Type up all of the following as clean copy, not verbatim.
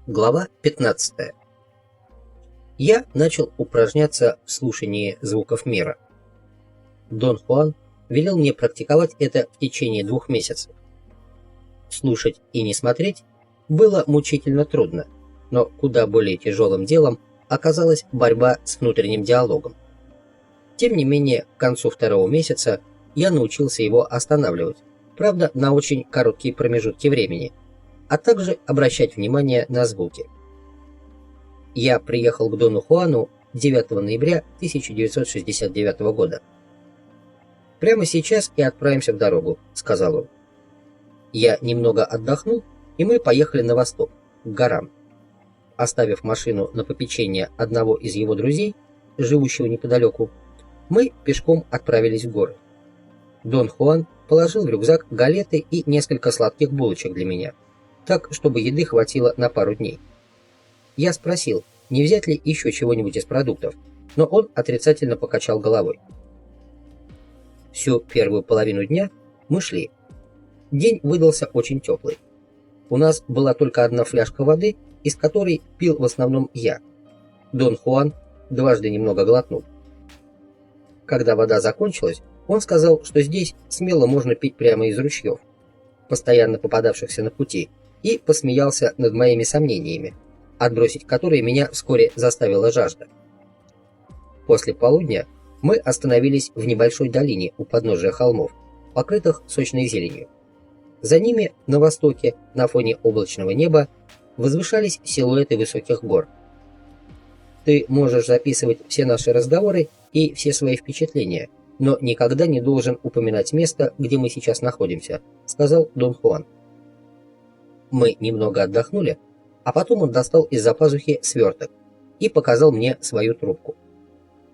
Глава 15. Я начал упражняться в слушании звуков мира. Дон Хуан велел мне практиковать это в течение 2 месяцев. Слушать и не смотреть было мучительно трудно, но куда более тяжелым делом оказалась борьба с внутренним диалогом. Тем не менее, к концу 2-го месяца я научился его останавливать, правда, на очень короткие промежутки времени, а также обращать внимание на звуки. Я приехал к Дону Хуану 9 ноября 1969 года. «Прямо сейчас и отправимся в дорогу», — сказал он. Я немного отдохнул, и мы поехали на восток, к горам. Оставив машину на попечение одного из его друзей, живущего неподалеку, мы пешком отправились в горы. Дон Хуан положил в рюкзак галеты и несколько сладких булочек для меня, так, чтобы еды хватило на пару дней. Я спросил, не взять ли еще чего-нибудь из продуктов, но он отрицательно покачал головой. Всю первую половину дня мы шли. День выдался очень теплый. У нас была только одна фляжка воды, из которой пил в основном я. Дон Хуан дважды немного глотнул. Когда вода закончилась, он сказал, что здесь смело можно пить прямо из ручьев, постоянно попадавшихся на пути, и посмеялся над моими сомнениями, отбросить которые меня вскоре заставила жажда. После полудня мы остановились в небольшой долине у подножия холмов, покрытых сочной зеленью. За ними, на востоке, на фоне облачного неба, возвышались силуэты высоких гор. «Ты можешь записывать все наши разговоры и все свои впечатления, но никогда не должен упоминать место, где мы сейчас находимся», — сказал Дон Хуан. Мы немного отдохнули, а потом он достал из-за пазухи сверток и показал мне свою трубку.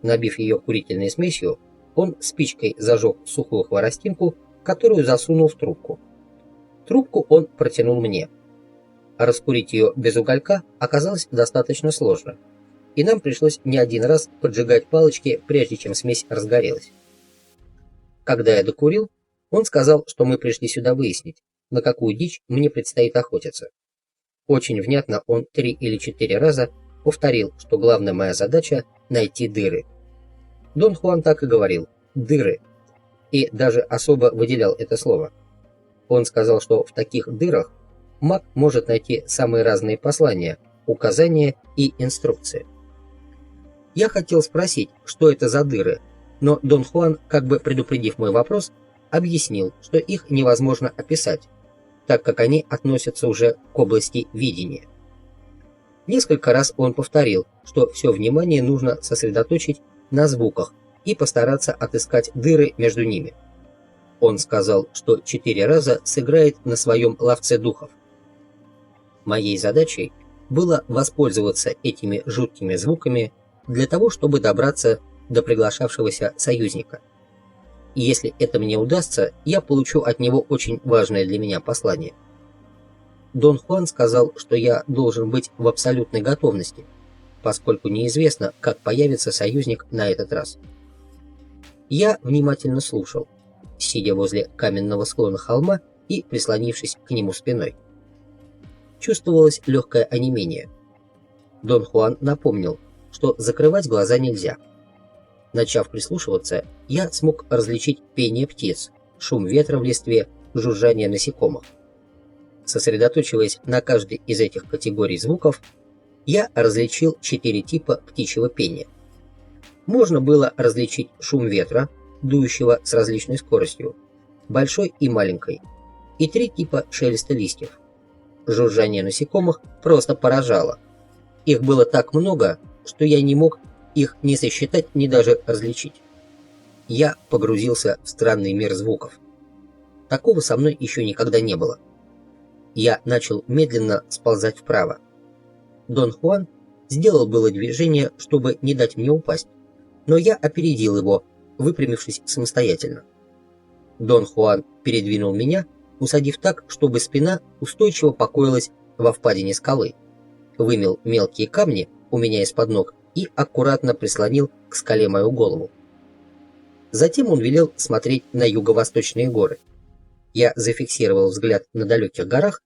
Набив ее курительной смесью, он спичкой зажег сухую хворостинку, которую засунул в трубку. Трубку он протянул мне. Раскурить ее без уголька оказалось достаточно сложно, и нам пришлось не один раз поджигать палочки, прежде чем смесь разгорелась. Когда я докурил, он сказал, что мы пришли сюда выяснить, на какую дичь мне предстоит охотиться. Очень внятно он 3 или 4 раза повторил, что главная моя задача — найти дыры. Дон Хуан так и говорил «дыры», и даже особо выделял это слово. Он сказал, что в таких дырах маг может найти самые разные послания, указания и инструкции. Я хотел спросить, что это за дыры, но Дон Хуан, как бы предупредив мой вопрос, объяснил, что их невозможно описать, так как они относятся уже к области видения. Несколько раз он повторил, что все внимание нужно сосредоточить на звуках и постараться отыскать дыры между ними. Он сказал, что 4 раза сыграет на своем ловце духов. Моей задачей было воспользоваться этими жуткими звуками для того, чтобы добраться до приглашавшегося союзника. И если это мне удастся, я получу от него очень важное для меня послание. Дон Хуан сказал, что я должен быть в абсолютной готовности, поскольку неизвестно, как появится союзник на этот раз. Я внимательно слушал, сидя возле каменного склона холма и прислонившись к нему спиной. Чувствовалось легкое онемение. Дон Хуан напомнил, что закрывать глаза нельзя. Начав прислушиваться, я смог различить пение птиц, шум ветра в листве, жужжание насекомых. Сосредоточиваясь на каждой из этих категорий звуков, я различил 4 типа птичьего пения. Можно было различить шум ветра, дующего с различной скоростью, большой и маленькой, и 3 типа шелеста листьев. Жужжание насекомых просто поражало. Их было так много, что я не мог их ни сосчитать, ни даже различить. Я погрузился в странный мир звуков. Такого со мной еще никогда не было. Я начал медленно сползать вправо. Дон Хуан сделал было движение, чтобы не дать мне упасть, но я опередил его, выпрямившись самостоятельно. Дон Хуан передвинул меня, усадив так, чтобы спина устойчиво покоилась во впадине скалы, вымел мелкие камни у меня из-под ног и аккуратно прислонил к скале мою голову. Затем он велел смотреть на юго-восточные горы. Я зафиксировал взгляд на далеких горах,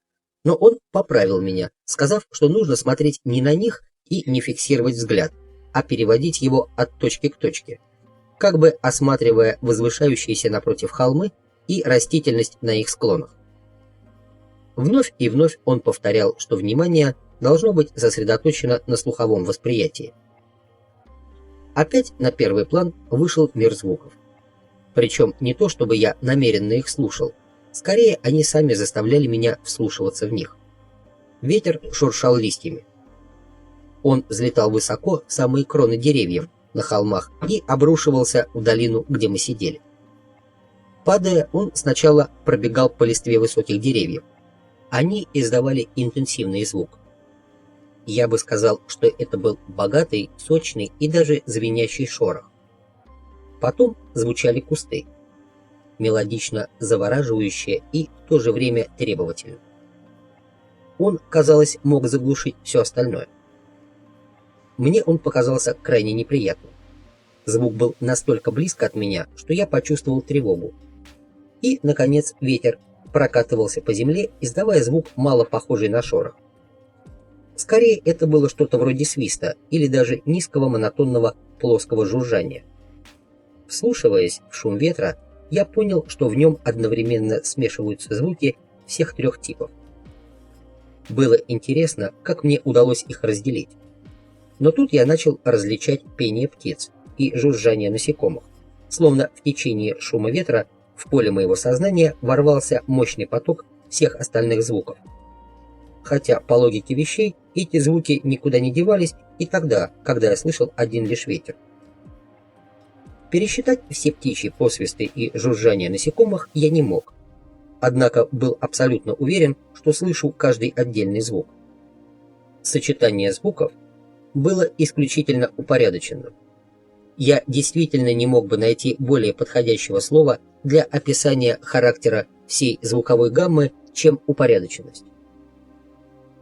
Но он поправил меня, сказав, что нужно смотреть не на них и не фиксировать взгляд, а переводить его от точки к точке, как бы осматривая возвышающиеся напротив холмы и растительность на их склонах. Вновь и вновь он повторял, что внимание должно быть сосредоточено на слуховом восприятии. Опять на первый план вышел мир звуков. Причем не то, чтобы я намеренно их слушал, скорее они сами заставляли меня вслушиваться в них. Ветер шуршал листьями. Он взлетал высоко в самые кроны деревьев на холмах и обрушивался в долину, где мы сидели. Падая, он сначала пробегал по листве высоких деревьев. Они издавали интенсивный звук. Я бы сказал, что это был богатый, сочный и даже звенящий шорох. Потом звучали кусты, мелодично завораживающие и в то же время требовательные. Он, казалось, мог заглушить все остальное. Мне он показался крайне неприятным. Звук был настолько близко от меня, что я почувствовал тревогу. И, наконец, ветер прокатывался по земле, издавая звук, мало похожий на шорох. Скорее, это было что-то вроде свиста или даже низкого монотонного плоского жужжания. Вслушиваясь в шум ветра, я понял, что в нем одновременно смешиваются звуки всех трех типов. Было интересно, как мне удалось их разделить. Но тут я начал различать пение птиц и жужжание насекомых, словно в течение шума ветра в поле моего сознания ворвался мощный поток всех остальных звуков. Хотя, по логике вещей, эти звуки никуда не девались и тогда, когда я слышал один лишь ветер. Пересчитать все птичьи посвисты и жужжания насекомых я не мог, однако был абсолютно уверен, что слышу каждый отдельный звук. Сочетание звуков было исключительно упорядоченным. Я действительно не мог бы найти более подходящего слова для описания характера всей звуковой гаммы, чем упорядоченность.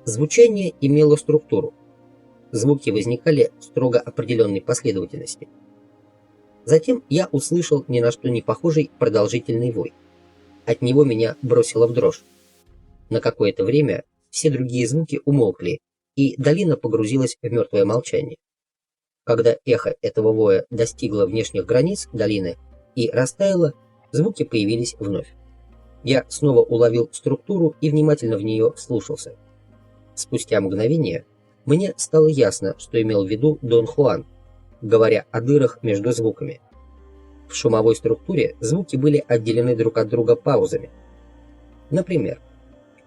Звучание имело структуру. Звуки возникали в строго определенной последовательности. Затем я услышал ни на что не похожий продолжительный вой. От него меня бросило в дрожь. На какое-то время все другие звуки умолкли, и долина погрузилась в мертвое молчание. Когда эхо этого воя достигло внешних границ долины и растаяло, звуки появились вновь. Я снова уловил структуру и внимательно в нее вслушался. Спустя мгновение мне стало ясно, что имел в виду Дон Хуан, говоря о дырах между звуками. В шумовой структуре звуки были отделены друг от друга паузами. Например,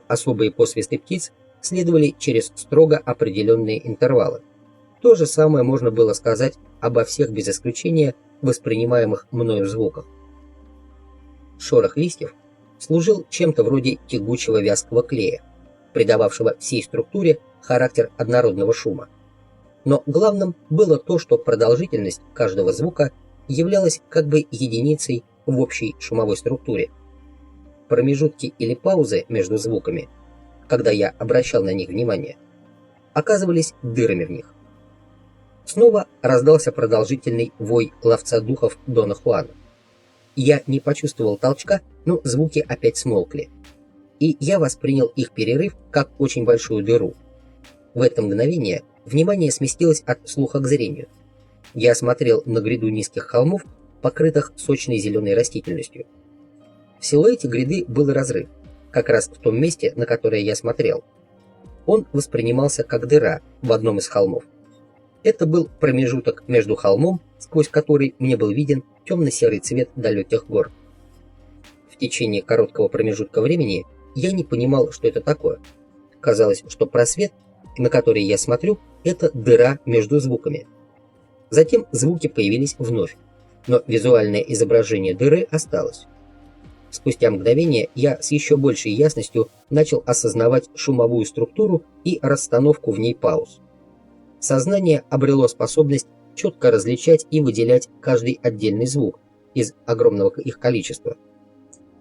особые посвисты птиц следовали через строго определенные интервалы. То же самое можно было сказать обо всех без исключения воспринимаемых мною звуках. Шорох листьев служил чем-то вроде тягучего вязкого клея, придававшего всей структуре характер однородного шума. Но главным было то, что продолжительность каждого звука являлась как бы единицей в общей шумовой структуре. Промежутки или паузы между звуками, когда я обращал на них внимание, оказывались дырами в них. Снова раздался продолжительный вой ловца духов Дона Хуана. Я не почувствовал толчка, но звуки опять смолкли. И я воспринял их перерыв как очень большую дыру. В это мгновение внимание сместилось от слуха к зрению. Я смотрел на гряду низких холмов, покрытых сочной зеленой растительностью. В силуэте гряды был разрыв, как раз в том месте, на которое я смотрел. Он воспринимался как дыра в одном из холмов. Это был промежуток между холмом, сквозь который мне был виден темно-серый цвет далеких гор. В течение короткого промежутка времени я не понимал, что это такое. Казалось, что просвет, на который я смотрю, это дыра между звуками. Затем звуки появились вновь, но визуальное изображение дыры осталось. Спустя мгновение я с еще большей ясностью начал осознавать шумовую структуру и расстановку в ней пауз. Сознание обрело способность четко различать и выделять каждый отдельный звук из огромного их количества.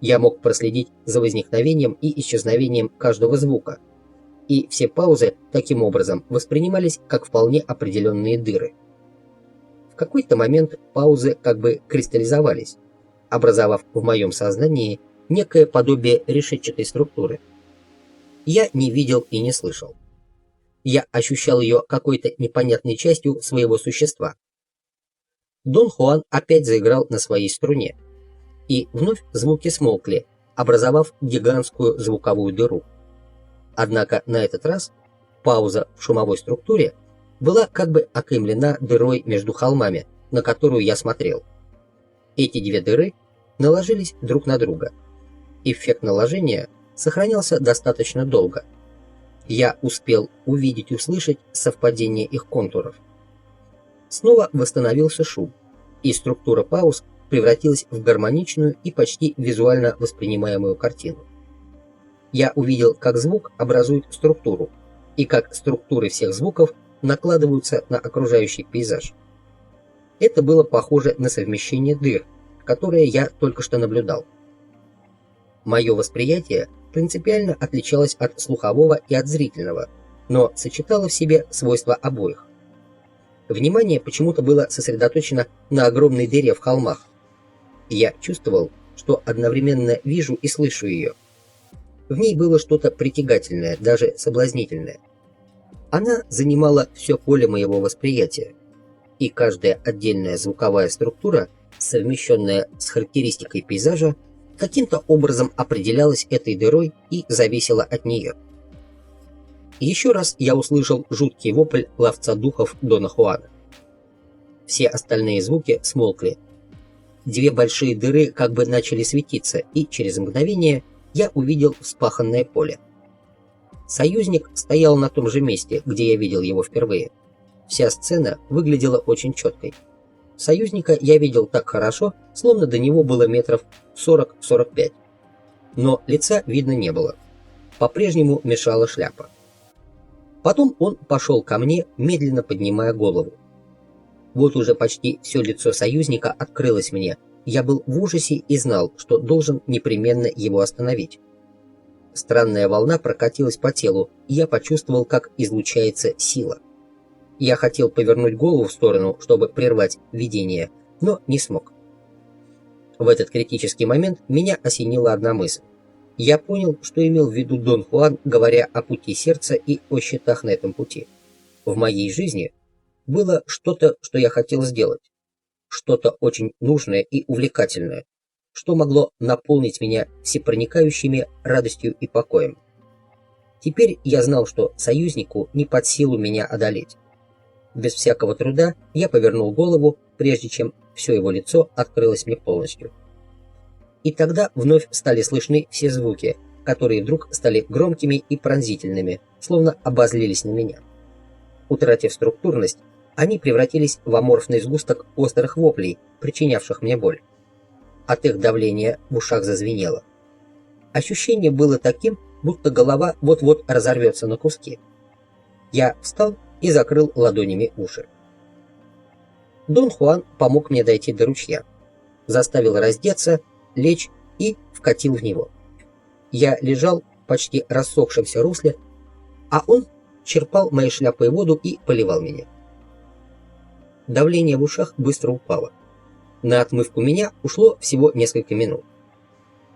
Я мог проследить за возникновением и исчезновением каждого звука, и все паузы таким образом воспринимались как вполне определенные дыры. В какой-то момент паузы как бы кристаллизовались, образовав в моем сознании некое подобие решетчатой структуры. я не видел и не слышал. Я ощущал ее какой-то непонятной частью своего существа. Дон Хуан опять заиграл на своей струне, и вновь звуки смолкли, образовав гигантскую звуковую дыру. Однако на этот раз пауза в шумовой структуре была как бы окаймлена дырой между холмами, на которую я смотрел. Эти две дыры наложились друг на друга. Эффект наложения сохранялся достаточно долго. Я успел увидеть и услышать совпадение их контуров. Снова восстановился шум, и структура пауз превратилась в гармоничную и почти визуально воспринимаемую картину. Я увидел, как звук образует структуру, и как структуры всех звуков накладываются на окружающий пейзаж. Это было похоже на совмещение дыр, которое я только что наблюдал. Мое восприятие принципиально отличалось от слухового и от зрительного, но сочетало в себе свойства обоих. Внимание почему-то было сосредоточено на огромной дыре в холмах. Я чувствовал, что одновременно вижу и слышу ее. В ней было что-то притягательное, даже соблазнительное. Она занимала все поле моего восприятия, и каждая отдельная звуковая структура, совмещенная с характеристикой пейзажа, каким-то образом определялась этой дырой и зависела от нее. Еще раз я услышал жуткий вопль ловца духов Дона Хуана. Все остальные звуки смолкли. Две большие дыры как бы начали светиться, и через мгновение я увидел вспаханное поле. Союзник стоял на том же месте, где я видел его впервые. Вся сцена выглядела очень четкой. Союзника я видел так хорошо, словно до него было метров 40-45. Но лица видно не было. По-прежнему мешала шляпа. Потом он пошел ко мне, медленно поднимая голову. Вот уже почти все лицо союзника открылось мне. Я был в ужасе и знал, что должен непременно его остановить. Странная волна прокатилась по телу, и я почувствовал, как излучается сила. Я хотел повернуть голову в сторону, чтобы прервать видение, но не смог. В этот критический момент меня осенила одна мысль. Я понял, что имел в виду Дон Хуан, говоря о пути сердца и о счетах на этом пути. В моей жизни было что-то, что я хотел сделать. Что-то очень нужное и увлекательное, что могло наполнить меня всепроникающими радостью и покоем. Теперь я знал, что союзнику не под силу меня одолеть. Без всякого труда я повернул голову, прежде чем все его лицо открылось мне полностью. И тогда вновь стали слышны все звуки, которые вдруг стали громкими и пронзительными, словно обозлились на меня. Утратив структурность, они превратились в аморфный сгусток острых воплей, причинявших мне боль. От их давления в ушах зазвенело. Ощущение было таким, будто голова вот-вот разорвется на куски. Я встал и закрыл ладонями уши. Дон Хуан помог мне дойти до ручья, заставил раздеться, лечь и вкатил в него. Я лежал в почти рассохшемся русле, а он черпал моей шляпой воду и поливал меня. Давление в ушах быстро упало. На отмывку меня ушло всего несколько минут.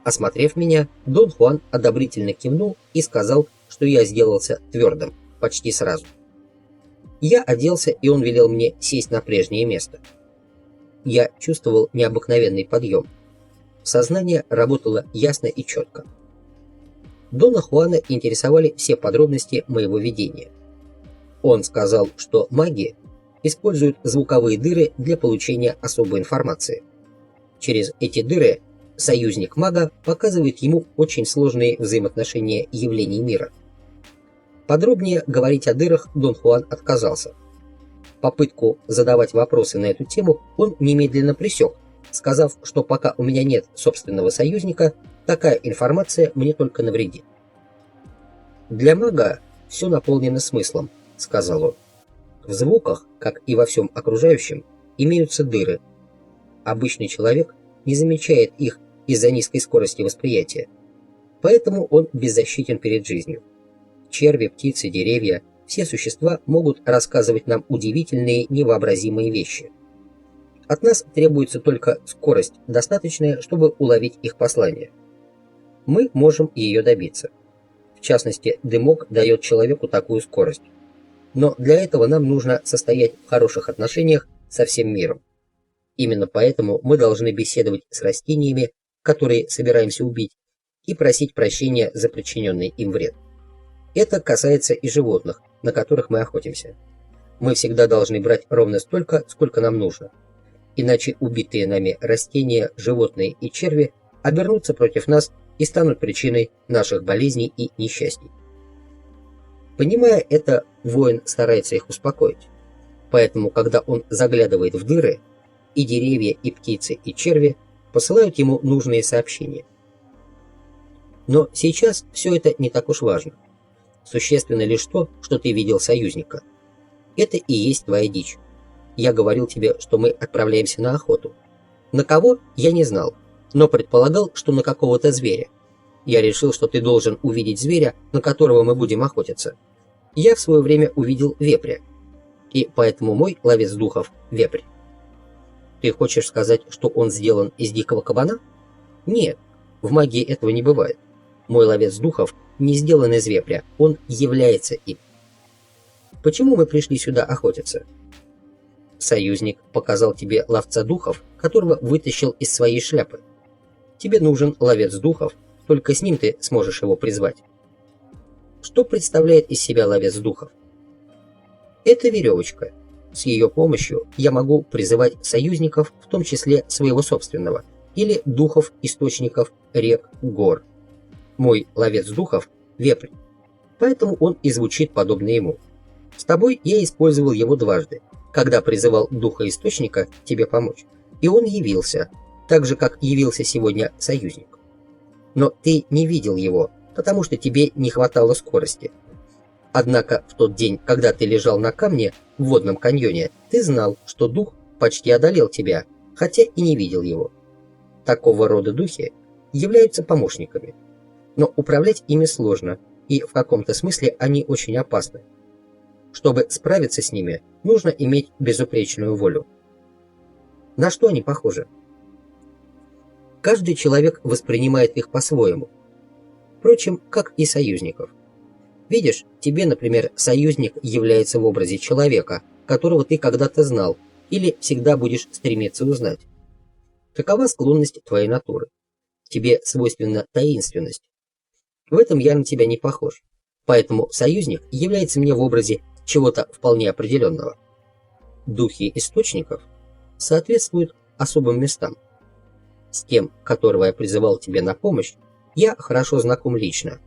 Осмотрев меня, Дон Хуан одобрительно кивнул и сказал, что я сделался твердым почти сразу. Я оделся, и он велел мне сесть на прежнее место. Я чувствовал необыкновенный подъем. Сознание работало ясно и четко. Дона Хуана интересовали все подробности моего видения. Он сказал, что маги используют звуковые дыры для получения особой информации. Через эти дыры союзник мага показывает ему очень сложные взаимоотношения явлений мира. Подробнее говорить о дырах Дон Хуан отказался. Попытку задавать вопросы на эту тему он немедленно пресек, сказав, что пока у меня нет собственного союзника, такая информация мне только навредит. «Для мага все наполнено смыслом», — сказал он. «В звуках, как и во всем окружающем, имеются дыры. Обычный человек не замечает их из-за низкой скорости восприятия, поэтому он беззащитен перед жизнью. Черви, птицы, деревья — все существа могут рассказывать нам удивительные, невообразимые вещи. От нас требуется только скорость, достаточная, чтобы уловить их послание. Мы можем ее добиться. В частности, дымок дает человеку такую скорость. Но для этого нам нужно состоять в хороших отношениях со всем миром. Именно поэтому мы должны беседовать с растениями, которые собираемся убить, и просить прощения за причиненный им вред. Это касается и животных, на которых мы охотимся. Мы всегда должны брать ровно столько, сколько нам нужно. Иначе убитые нами растения, животные и черви обернутся против нас и станут причиной наших болезней и несчастий. Понимая это, воин старается их успокоить. Поэтому, когда он заглядывает в дыры, и деревья, и птицы, и черви посылают ему нужные сообщения. Но сейчас все это не так уж важно. Существенно лишь то, что ты видел союзника. Это и есть твоя дичь. Я говорил тебе, что мы отправляемся на охоту. На кого, я не знал, но предполагал, что на какого-то зверя. Я решил, что ты должен увидеть зверя, на которого мы будем охотиться. Я в свое время увидел вепря. И поэтому мой ловец духов – вепрь. Ты хочешь сказать, что он сделан из дикого кабана? Нет, в магии этого не бывает. Мой ловец духов не сделан из вепря, он является им. Почему мы пришли сюда охотиться? Союзник показал тебе ловца духов, которого вытащил из своей шляпы. Тебе нужен ловец духов, только с ним ты сможешь его призвать. Что представляет из себя ловец духов? Это веревочка. С ее помощью я могу призывать союзников, в том числе своего собственного, или духов источников рек, гор. Мой ловец духов – вепрь, поэтому он и звучит подобно ему. С тобой я использовал его дважды, когда призывал духа источника тебе помочь, и он явился, так же, как явился сегодня союзник. Но ты не видел его, потому что тебе не хватало скорости. Однако в тот день, когда ты лежал на камне в водном каньоне, ты знал, что дух почти одолел тебя, хотя и не видел его. Такого рода духи являются помощниками, но управлять ими сложно, и в каком-то смысле они очень опасны. Чтобы справиться с ними, нужно иметь безупречную волю. На что они похожи? Каждый человек воспринимает их по-своему. Впрочем, как и союзников. Видишь, тебе, например, союзник является в образе человека, которого ты когда-то знал или всегда будешь стремиться узнать. Какова склонность твоей натуры? Тебе свойственна таинственность. В этом я на тебя не похож. Поэтому союзник является мне в образе чего-то вполне определенного. Духи источников соответствуют особым местам. С тем, которого я призывал тебе на помощь, я хорошо знаком лично.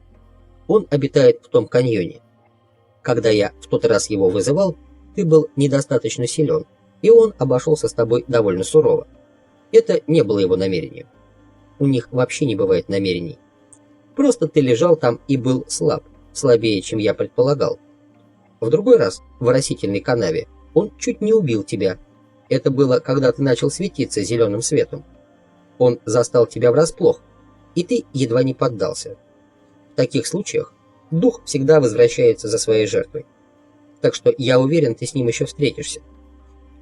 Он обитает в том каньоне. Когда я в тот раз его вызывал, ты был недостаточно силен, и он обошелся с тобой довольно сурово. Это не было его намерением. У них вообще не бывает намерений. Просто ты лежал там и был слаб, слабее, чем я предполагал. В другой раз, в оросительной канаве, он чуть не убил тебя. Это было, когда ты начал светиться зеленым светом. Он застал тебя врасплох, и ты едва не поддался. В таких случаях дух всегда возвращается за своей жертвой. Так что я уверен, ты с ним еще встретишься.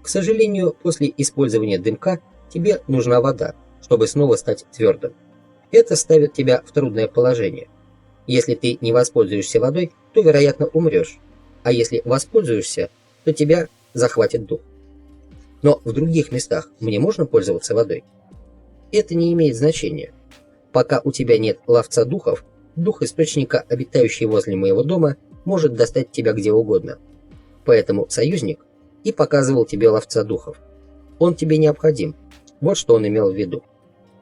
К сожалению, после использования дымка тебе нужна вода, чтобы снова стать твердым. Это ставит тебя в трудное положение. Если ты не воспользуешься водой, то, вероятно, умрешь. А если воспользуешься, то тебя захватит дух. Но в других местах мне можно пользоваться водой? Это не имеет значения. Пока у тебя нет ловца духов, дух источника, обитающий возле моего дома, может достать тебя где угодно. Поэтому союзник и показывал тебе ловца духов. Он тебе необходим. Вот что он имел в виду.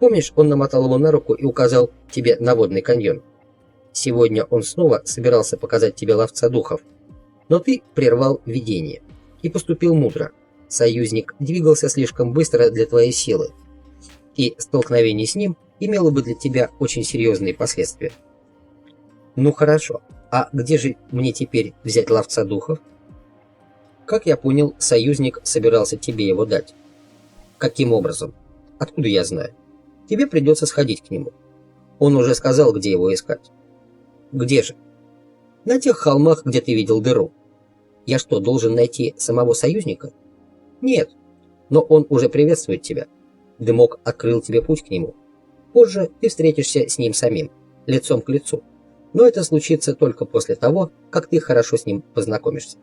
Помнишь, он намотал его на руку и указал тебе на водный каньон? Сегодня он снова собирался показать тебе ловца духов. Но ты прервал видение и поступил мудро. Союзник двигался слишком быстро для твоей силы, и столкновение с ним имело бы для тебя очень серьезные последствия. Ну хорошо, а где же мне теперь взять ловца духов? Как я понял, союзник собирался тебе его дать. Каким образом? Откуда я знаю? Тебе придется сходить к нему. Он уже сказал, где его искать. Где же? На тех холмах, где ты видел дыру. Я что, должен найти самого союзника? Нет, но он уже приветствует тебя. Дымок открыл тебе путь к нему. Позже ты встретишься с ним самим, лицом к лицу. Но это случится только после того, как ты хорошо с ним познакомишься.